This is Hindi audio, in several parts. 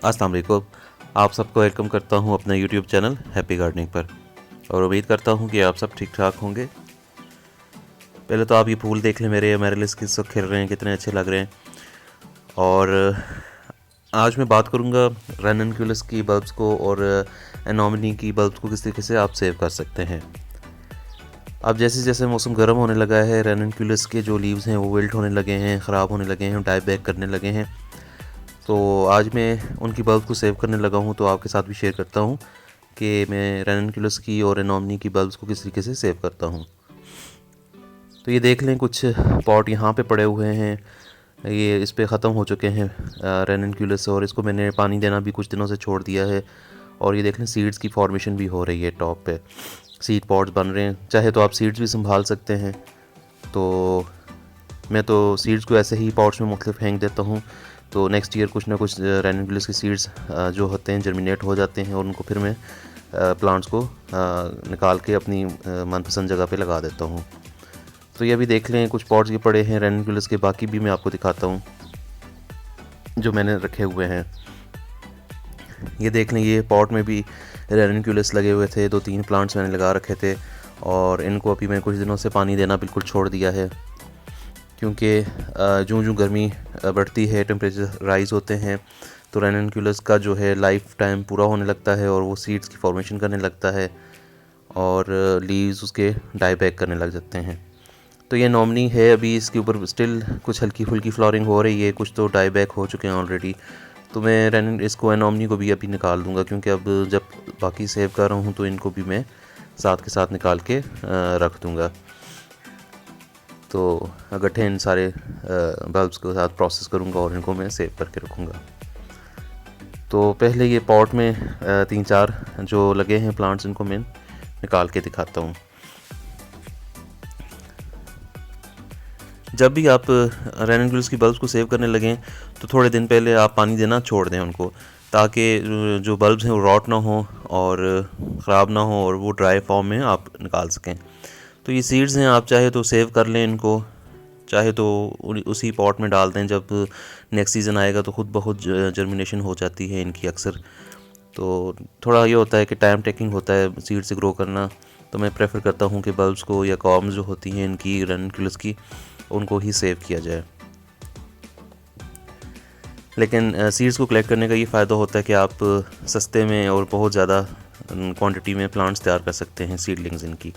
अस्सलाम वालेकुम। आप सबको वेलकम करता हूं अपने यूट्यूब चैनल हैप्पी गार्डनिंग पर और उम्मीद करता हूं कि आप सब ठीक ठाक होंगे। पहले तो आप ये फूल देख लें, मेरे लिए किस वक्त खिल रहे हैं, कितने अच्छे लग रहे हैं। और आज मैं बात करूंगा रेननक्यूलस की बल्ब्स को और एनोमिनी की बल्ब्स को किस तरीके से आप सेव कर सकते हैं। अब जैसे जैसे मौसम गर्म होने लगा है, रेननक्यूलस के जो लीव्स हैं वो विल्ट होने लगे हैं, ख़राब होने लगे हैं, डाई बैक करने लगे हैं। तो आज मैं उनकी बल्ब को सेव करने लगा हूँ, तो आपके साथ भी शेयर करता हूँ कि मैं रेननक्यूलस की और एनोमिनी की बल्ब्स को किस तरीके से सेव करता हूँ। तो ये देख लें, कुछ पॉट यहाँ पे पड़े हुए हैं, ये इस पे ख़त्म हो चुके हैं रेननक्यूलस, और इसको मैंने पानी देना भी कुछ दिनों से छोड़ दिया है। और ये देख लें, सीड्स की फॉर्मेशन भी हो रही है, टॉप पे सीड पॉट्स बन रहे हैं। चाहे तो आप सीड्स भी संभाल सकते हैं। तो मैं तो सीड्स को ऐसे ही पॉट्स में मुख्तलिफ फेंक देता हूँ, तो नेक्स्ट ईयर कुछ ना कुछ रेननक्यूलस के सीड्स जो होते हैं जर्मिनेट हो जाते हैं, और उनको फिर मैं प्लांट्स को निकाल के अपनी मनपसंद जगह पे लगा देता हूँ। तो ये अभी देख लें, कुछ पॉट्स ये पड़े हैं रेननक्यूलस के, बाकी भी मैं आपको दिखाता हूँ जो मैंने रखे हुए हैं। ये देख लें, ये पॉट में भी रेननक्यूलस लगे हुए थे, 2-3 प्लांट्स मैंने लगा रखे थे, और इनको अभी मैं कुछ दिनों से पानी देना बिल्कुल छोड़ दिया है, क्योंकि जो गर्मी बढ़ती है, टेम्परेचर राइज़ होते हैं, तो रेननक्यूलस का जो है लाइफ टाइम पूरा होने लगता है और वो सीड्स की फॉर्मेशन करने लगता है और लीव्स उसके डाई बैक करने लग जाते हैं। तो ये नॉमिनी है, अभी इसके ऊपर स्टिल कुछ हल्की फुल्की फ्लावरिंग हो रही है, कुछ तो डाई बैक हो चुके हैं ऑलरेडी। तो मैं इसको एनोमिनी को भी अभी निकाल दूंगा, क्योंकि अब जब बाकी सेव कर रहा हूँ तो इनको भी मैं साथ के साथ निकाल के रख दूँगा। तो इकट्ठे इन सारे बल्ब्स के साथ प्रोसेस करूँगा और इनको मैं सेव करके रखूँगा। तो पहले ये पॉट में 3-4 जो लगे हैं प्लांट्स, इनको मैं निकाल के दिखाता हूँ। जब भी आप रेननक्यूलस की बल्ब्स को सेव करने लगें तो थोड़े दिन पहले आप पानी देना छोड़ दें उनको, ताकि जो बल्ब्स हैं वो रॉट ना हो और ख़राब ना हो और वो ड्राई फॉर्म में आप निकाल सकें। तो ये सीड्स हैं, आप चाहे तो सेव कर लें इनको, चाहे तो उसी पॉट में डाल दें। जब नेक्स्ट सीज़न आएगा तो ख़ुद बहुत जर्मिनेशन हो जाती है इनकी अक्सर। तो थोड़ा ये होता है कि टाइम टेकिंग होता है सीड से ग्रो करना, तो मैं प्रेफर करता हूँ कि बल्ब्स को या कॉम्स जो होती हैं इनकी रेननक्यूलस की, उनको ही सेव किया जाए। लेकिन सीड्स को कलेक्ट करने का ये फ़ायदा होता है कि आप सस्ते में और बहुत ज़्यादा क्वांटिटी में प्लांट्स तैयार कर सकते हैं, सीडलिंग्स इनकी।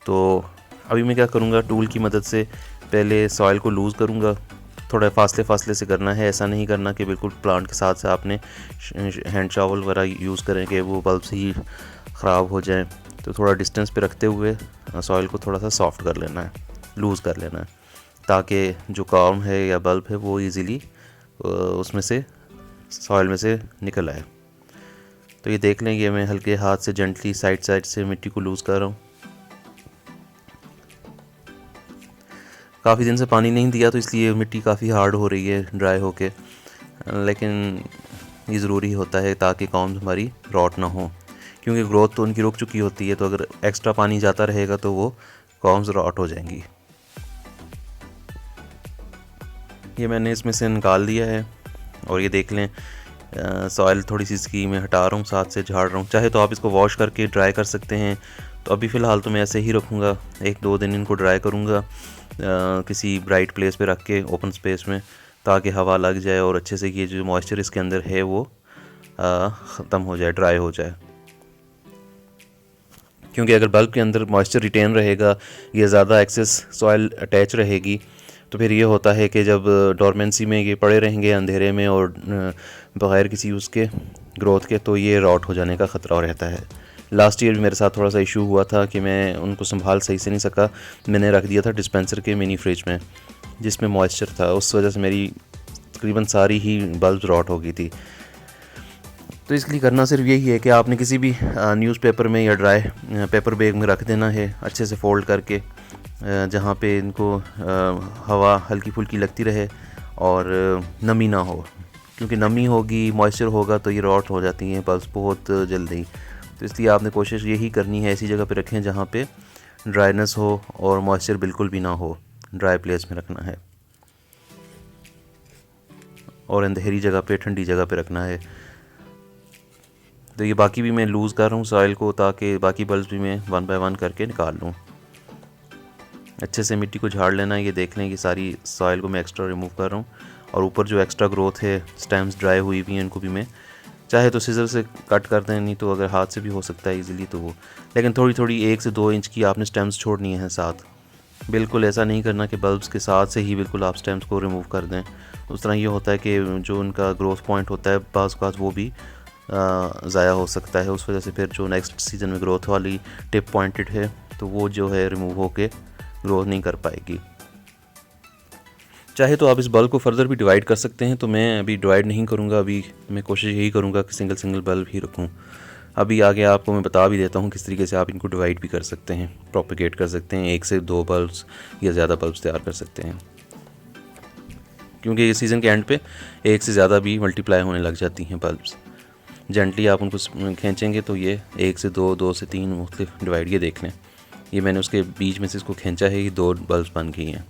तो अभी मैं क्या करूँगा, टूल की मदद से पहले सॉइल को लूज़ करूँगा। थोड़ा फासले फासले से करना है, ऐसा नहीं करना कि बिल्कुल प्लांट के साथ से आपने हैंड शावल वगैरह यूज़ करें कि वो बल्ब ही ख़राब हो जाएं। तो थोड़ा डिस्टेंस पे रखते हुए सॉइल को थोड़ा सा सॉफ्ट कर लेना है, लूज़ कर लेना है, ताकि जो कॉर्म है या बल्ब है वो इजीली उसमें से सॉइल में से निकल आए। तो ये देख लें, ये मैं हल्के हाथ से जेंटली साइड से मिट्टी को लूज़ कर रहा हूँ। काफ़ी दिन से पानी नहीं दिया तो इसलिए मिट्टी काफ़ी हार्ड हो रही है ड्राई होके, लेकिन ये ज़रूरी होता है ताकि कॉर्म्स हमारी रॉट ना हो, क्योंकि ग्रोथ तो उनकी रुक चुकी होती है। तो अगर एक्स्ट्रा पानी जाता रहेगा तो वो कॉर्म्स रॉट हो जाएंगी। ये मैंने इसमें से निकाल दिया है, और ये देख लें सॉइल थोड़ी सी इसकी मैं हटा रहा हूँ, साथ से झाड़ रहा हूँ। चाहे तो आप इसको वॉश करके ड्राई कर सकते हैं, तो अभी फ़िलहाल तो मैं ऐसे ही रखूँगा। 1-2 दिन इनको ड्राई करूँगा किसी ब्राइट प्लेस पे रख के, ओपन स्पेस में, ताकि हवा लग जाए और अच्छे से ये जो मॉइस्चर इसके अंदर है वो ख़त्म हो जाए, ड्राई हो जाए। क्योंकि अगर बल्ब के अंदर मॉइस्चर रिटेन रहेगा या ज़्यादा एक्सेस सॉइल अटैच रहेगी, तो फिर ये होता है कि जब डोरमेंसी में ये पड़े रहेंगे अंधेरे में और बग़ैर किसी यूज़ के ग्रोथ के, तो ये रॉट हो जाने का ख़तरा रहता है। लास्ट ईयर भी मेरे साथ थोड़ा सा इशू हुआ था कि मैं उनको संभाल सही से नहीं सका। मैंने रख दिया था डिस्पेंसर के मिनी फ्रिज में, जिसमें मॉइस्चर था, उस वजह से मेरी तकरीबन सारी ही बल्ब रॉट हो गई थी। तो इसके लिए करना सिर्फ यही है कि आपने किसी भी न्यूज़पेपर में या ड्राई पेपर बैग में रख देना है, अच्छे से फ़ोल्ड करके, जहाँ पे इनको हवा हल्की फुल्की लगती रहे और नमी ना हो, क्योंकि नमी होगी, मॉइस्चर होगा तो ये रॉट हो जाती हैं बल्ब्स बहुत जल्दी। तो इसलिए आपने कोशिश यही करनी है, ऐसी जगह पे रखें जहाँ पे ड्राइनेस हो और मॉइस्चर बिल्कुल भी ना हो, ड्राई प्लेस में रखना है। और अंधेरी जगह पे, ठंडी जगह पे रखना है। तो ये बाकी भी मैं लूज़ कर रहा हूँ सॉइल को, ताकि बाकी बल्ब्स भी मैं 1 बाय 1 करके निकाल लूँ। अच्छे से मिट्टी को झाड़ लेना है। ये देख लें कि सारी सॉइल को मैं एक्स्ट्रा रिमूव कर रहा हूँ, और ऊपर जो एक्स्ट्रा ग्रोथ है, स्टेम्स ड्राई हुई हुई हैं, इनको भी मैं चाहे तो सीजर से कट कर दें, नहीं तो अगर हाथ से भी हो सकता है इजीली तो वो, लेकिन थोड़ी थोड़ी 1 से 2 इंच की आपने स्टेम्स छोड़नी है साथ। बिल्कुल ऐसा नहीं करना कि बल्ब्स के साथ से ही बिल्कुल आप स्टेम्स को रिमूव कर दें। उस तरह ये होता है कि जो उनका ग्रोथ पॉइंट होता है बाज़ औक़ात वो भी ज़ाया हो सकता है। उस वजह से फिर जो नेक्स्ट सीज़न में ग्रोथ वाली टिप पॉइंटेड है तो वो जो है रिमूव होके ग्रोथ नहीं कर पाएगी। चाहे तो आप इस बल्ब को फर्दर भी डिवाइड कर सकते हैं, तो मैं अभी डिवाइड नहीं करूँगा। अभी मैं कोशिश यही करूँगा कि सिंगल सिंगल बल्ब ही रखूँ। अभी आगे आपको मैं बता भी देता हूँ किस तरीके से आप इनको डिवाइड भी कर सकते हैं, प्रोपेगेट कर सकते हैं, 1 से 2 बल्ब्स या ज़्यादा बल्ब्स तैयार कर सकते हैं, क्योंकि ये सीज़न के एंड पे 1 से ज़्यादा भी मल्टीप्लाई होने लग जाती हैं बल्ब्स। जेंटली आप उनको खींचेंगे तो ये 1 से 2, 2 से 3 मुख्तलिफ डिवाइड, ये देख लें, ये मैंने उसके बीच में से इसको खींचा है, ये 2 बल्ब्स बन गई हैं।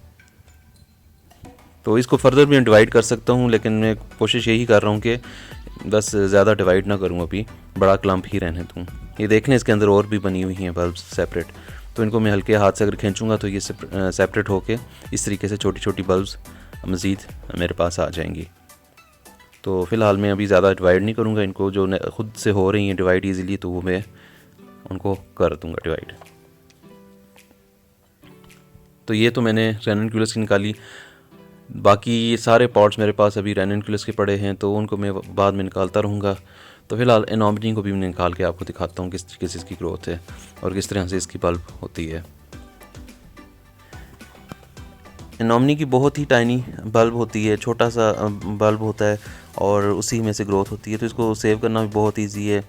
तो इसको फर्दर भी मैं डिवाइड कर सकता हूँ, लेकिन मैं कोशिश यही कर रहा हूँ कि बस ज़्यादा डिवाइड ना करूँ, अभी बड़ा क्लम्प ही रहने दूँ। ये देख लें, इसके अंदर और भी बनी हुई हैं बल्ब्स सेपरेट, तो इनको मैं हल्के हाथ से अगर खींचूँगा तो ये सेपरेट होके इस तरीके से छोटी छोटी बल्ब्स मज़ीद मेरे पास आ जाएंगी। तो फ़िलहाल मैं अभी ज़्यादा डिवाइड नहीं करूँगा इनको, जो ख़ुद से हो रही हैं डिवाइड ईज़िली तो वो मैं उनको कर दूँगा डिवाइड। तो ये तो मैंने रेननक्यूलस की निकाली। बाकी ये सारे पॉट्स मेरे पास अभी रेननक्यूलस के पड़े हैं, तो उनको मैं बाद में निकालता रहूँगा। तो फ़िलहाल एनोमनी को भी मैं निकाल के आपको दिखाता हूँ किस तरीके से इसकी ग्रोथ है और किस तरह से इसकी बल्ब होती है। एनोमनी की बहुत ही टाइनी बल्ब होती है, छोटा सा बल्ब होता है और उसी में से ग्रोथ होती है, तो इसको सेव करना भी बहुत ईजी है।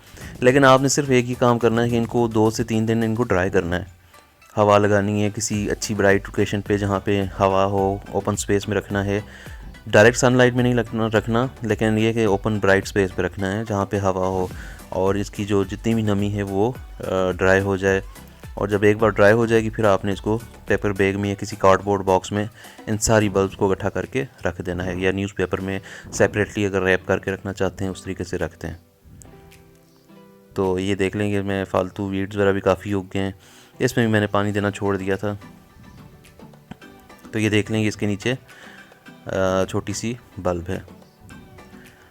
लेकिन आपने सिर्फ एक ही काम करना है कि इनको 2 से 3 दिन इनको ड्राई करना है, हवा लगानी है किसी अच्छी ब्राइट लोकेशन पे जहाँ पे हवा हो, ओपन स्पेस में रखना है। डायरेक्ट सनलाइट में नहीं रखना, लेकिन ये कि ओपन ब्राइट स्पेस पे रखना है जहाँ पे हवा हो, और इसकी जो जितनी भी नमी है वो ड्राई हो जाए। और जब एक बार ड्राई हो जाएगी फिर आपने इसको पेपर बैग में या किसी कार्डबोर्ड बॉक्स में इन सारी बल्ब्स को इकट्ठा करके रख देना है, या न्यूज़पेपर में सेपरेटली अगर रैप करके रखना चाहते हैं उस तरीके से रखते हैं। तो ये देख लेंगे मैं फालतू वीड्स वगैरह भी काफ़ी उग गए हैं, इसमें भी मैंने पानी देना छोड़ दिया था। तो ये देख लेंगे इसके नीचे छोटी सी बल्ब है।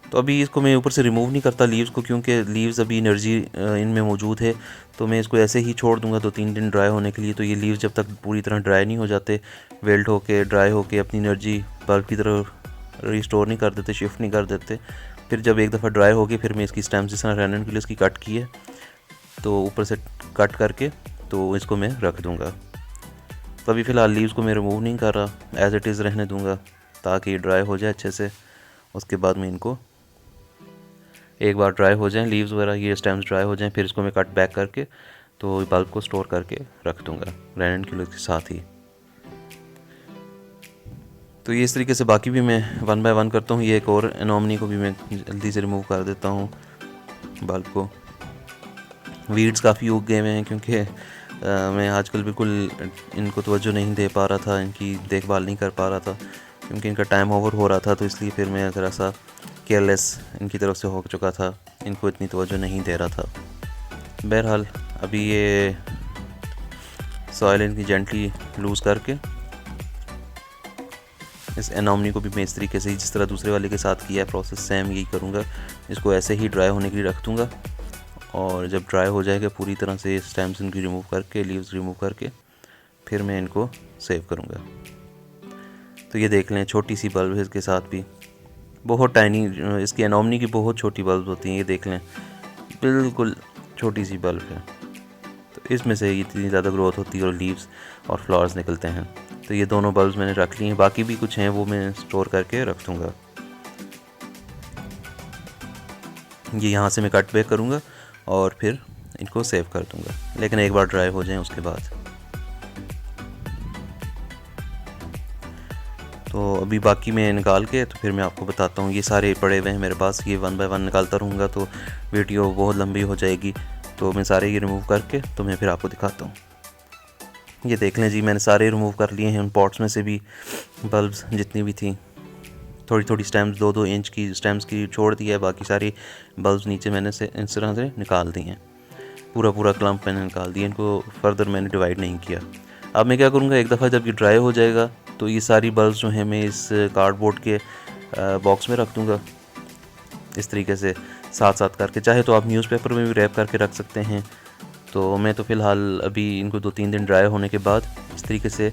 तो अभी इसको मैं ऊपर से रिमूव नहीं करता लीव्स को, क्योंकि लीव्स अभी एनर्जी इनमें मौजूद है, तो मैं इसको ऐसे ही छोड़ दूंगा 2-3 दिन ड्राई होने के लिए। तो ये लीव्स जब तक पूरी तरह ड्राई नहीं हो जाते, वेल्ट होके ड्राई होके अपनी एनर्जी बल्ब की तरफ रिस्टोर नहीं कर देते, शिफ्ट नहीं कर देते, फिर जब एक दफ़ा ड्राई होगी फिर मैं इसकी स्टेम्स जिस तरह रेननक्यूलस की कट की है तो ऊपर से कट करके तो इसको मैं रख दूँगा। तो अभी फ़िलहाल लीव्स को मैं रिमूव नहीं कर रहा, एज़ इट इज़ रहने दूँगा ताकि ड्राई हो जाए अच्छे से। उसके बाद मैं इनको एक बार ड्राई हो जाएं, लीव्स वगैरह ये स्टेम्स ड्राई हो जाएं, फिर इसको मैं कट बैक करके तो बल्ब को स्टोर करके रख दूँगा रेननक्यूलस के साथ ही। तो ये इस तरीके से बाकी भी मैं 1 बाय 1 करता हूँ। ये एक और एनोमनी को भी मैं जल्दी से रिमूव कर देता हूँ बल्ब को। वीड्स काफ़ी उग गए हुए हैं क्योंकि मैं आजकल बिल्कुल इनको तवज्जो नहीं दे पा रहा था, इनकी देखभाल नहीं कर पा रहा था क्योंकि इनका टाइम ओवर हो रहा था, तो इसलिए फिर मैं ज़रा सा केयरलेस इनकी तरफ से हो चुका था, इनको इतनी तवज्जो नहीं दे रहा था। बहरहाल अभी ये सॉइल इनकी जेंटली लूज़ करके इस एनोमनी को भी मैं इस तरीके से ही जिस तरह दूसरे वाले के साथ किया है प्रोसेस सेम यही करूँगा। इसको ऐसे ही ड्राई होने के लिए रख दूँगा और जब ड्राई हो जाएगा पूरी तरह से स्टेम्स इनकी रिमूव करके, लीव्स रिमूव करके फिर मैं इनको सेव करूँगा। तो ये देख लें छोटी सी बल्ब है इसके साथ भी, बहुत टाइनी, इसकी एनोमनी की बहुत छोटी बल्ब होती हैं। ये देख लें बिल्कुल छोटी सी बल्ब है, तो इसमें से इतनी ज़्यादा ग्रोथ होती है और लीव्स और फ्लावर्स निकलते हैं। तो ये दोनों बल्ब्स मैंने रख लिए हैं, बाकी भी कुछ हैं वो मैं स्टोर करके रख दूँगा। ये यहाँ से मैं कट बैक करूँगा और फिर इनको सेव कर दूँगा, लेकिन एक बार ड्राई हो जाएं उसके बाद। तो अभी बाकी मैं निकाल के तो फिर मैं आपको बताता हूँ। ये सारे पड़े हुए हैं मेरे पास, ये 1 बाय 1 निकालता रहूँगा तो वीडियो बहुत लंबी हो जाएगी, तो मैं सारे ये रिमूव करके तो मैं फिर आपको दिखाता हूँ। ये देख लें जी, मैंने सारे रिमूव कर लिए हैं उन पॉट्स में से भी बल्ब्स जितनी भी थी। थोड़ी थोड़ी स्टेम्स 2-2 इंच की स्टेम्स की छोड़ दी है, बाकी सारी बल्ब्स नीचे मैंने से इस तरह से निकाल दी हैं। पूरा क्लम्प मैंने निकाल दिया, इनको फर्दर मैंने डिवाइड नहीं किया। अब मैं क्या करूँगा, एक दफ़ा जब ये ड्राई हो जाएगा तो ये सारी बल्ब्स जो हैं मैं इस कार्डबोर्ड के बॉक्स में रख दूँगा इस तरीके से साथ साथ करके। चाहे तो आप न्यूज़पेपर में भी रैप करके रख सकते हैं। तो मैं तो फ़िलहाल अभी इनको 2-3 दिन ड्राई होने के बाद इस तरीके से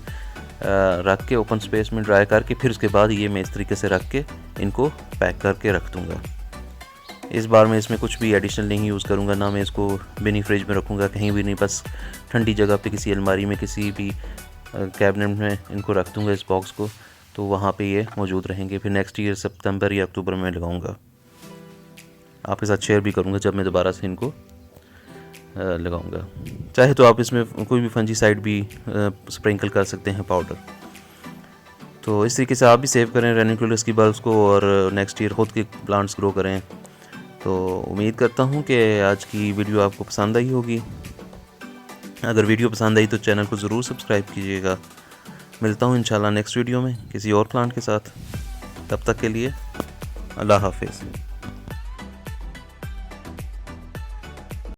रख के ओपन स्पेस में ड्राई करके फिर उसके बाद ये मैं इस तरीके से रख के इनको पैक करके रख दूँगा। इस बार मैं इसमें कुछ भी एडिशनल नहीं यूज़ करूँगा, ना मैं इसको मिनी फ्रिज में रखूँगा, कहीं भी नहीं, बस ठंडी जगह पे किसी अलमारी में किसी भी कैबिनेट में इनको रख दूँगा इस बॉक्स को, तो वहाँ पे ये मौजूद रहेंगे। फिर नेक्स्ट ईयर सितंबर या अक्टूबर में लगाऊँगा, आपके साथ शेयर भी करूँगा जब मैं दोबारा से इनको लगाऊँगा। चाहे तो आप इसमें कोई भी फंजीसाइड भी स्प्रिंकल कर सकते हैं पाउडर। तो इस तरीके से आप भी सेव करें रेनिकुलस की बल्ब्स को और नेक्स्ट ईयर ख़ुद के प्लांट्स ग्रो करें। तो उम्मीद करता हूँ कि आज की वीडियो आपको पसंद आई होगी। अगर वीडियो पसंद आई तो चैनल को ज़रूर सब्सक्राइब कीजिएगा। मिलता हूँ इंशाल्लाह नेक्स्ट वीडियो में किसी और प्लांट के साथ। तब तक के लिए अल्लाह हाफिज़।